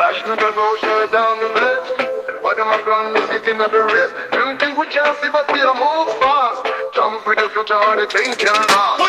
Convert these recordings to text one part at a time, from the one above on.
bashment and go shut down the blitz. What am I gonna sitting at the rest? Them think we can't see but we are move fast. Jump with the future or the thing can last.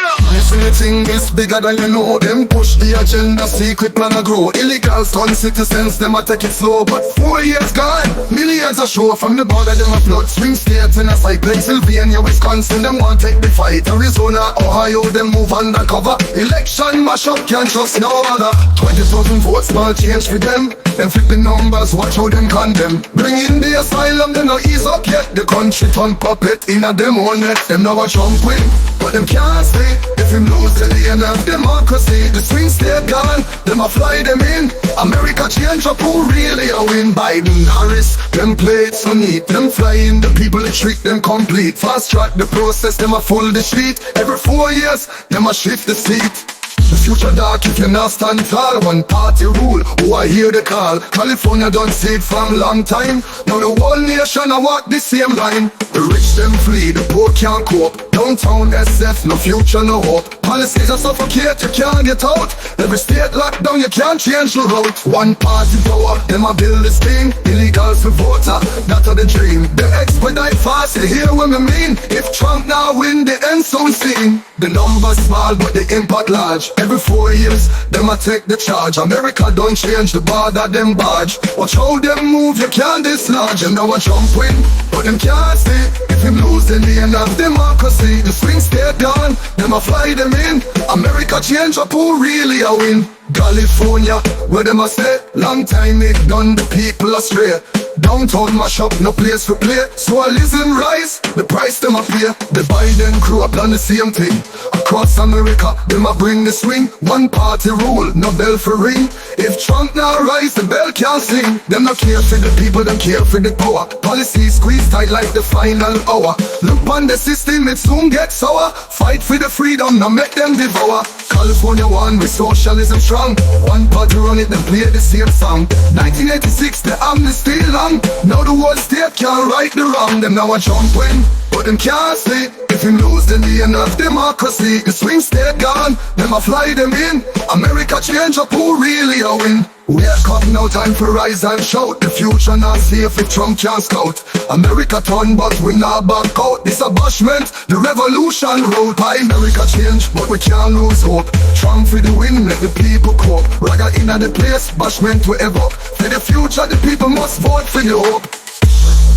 Anything is bigger than you know. Them push the agenda, secret man a grow. Illegal stun citizens, them a take it slow. But 4 years gone, millions a show. From the border, them a flood. Swing states in a side, Pennsylvania, Wisconsin, them want take the fight. Arizona, Ohio, them move undercover. Election mash up, can't trust no other. 20,000 votes, small change for them. Them flip the numbers, watch how them condemn. Bring in the asylum, they no ease up yet. The country turn puppet in a them own net. Them now a Trump win, but them can't stay. If him lose the end of democracy, the swing state gone, them a fly them in. America change up who really a win. Biden, Harris, them play it so neat. Them flying, the people they trick them complete. Fast track the process, them a full the street. Every 4 years, them a shift the seat. The future dark if you not stand tall. One party rule, who I hear the call. California don't see it from long time. Now the whole nation I walk the same line. The rich them flee, the poor can't cope. Downtown SF, no future, no hope. Policies are suffocate, you can't get out. Every state locked down, you can't change the route. One party power, them a build this thing. Illegals for voter, that are the dream. The expedite fast, you hear what I mean. If Trump now win, the end soon seen. The numbers small, but the impact large. Every 4 years, them a take the charge. America don't change the border, them barge. Watch how them move, you can't dislodge. And now a Trump win, but them can't stay. If him lose, then the end of democracy. The swing state gone, them a fly them in. America change up who really a win. California, where them a stay. Long time it done the people astray. Downtown mash up, no place for play. So I listen rise, the price them a pay. The Biden crew up done the same thing. Across America, them a bring the swing. One party rule, no bell for ring. If Trump now rise, the bell can't sing. Them not care for the people, them care for the power. Policy squeeze tight like the final hour. Look on the system, it soon gets sour. Fight for the freedom, now make them devour. California one with socialism strong. One party run it, then play the same song. 1986, the amnesty long. Now the whole state can't right the wrong. Them now a Trump win, but them can't stay. If him lose, then the end of democracy. The swing state gone, them a fly them in. America change up who really a win. Wake up, no time for rise and shout. The future not safe if Trump can't scout. America turn but we not back out. This a bashment, the revolution road. By America change but we can't lose hope. Trump for the win, let the people cope. Ragga in the place, bashment we evoke. For the future the people must vote for the hope.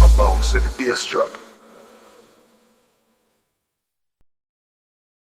A bounce in the bass drop.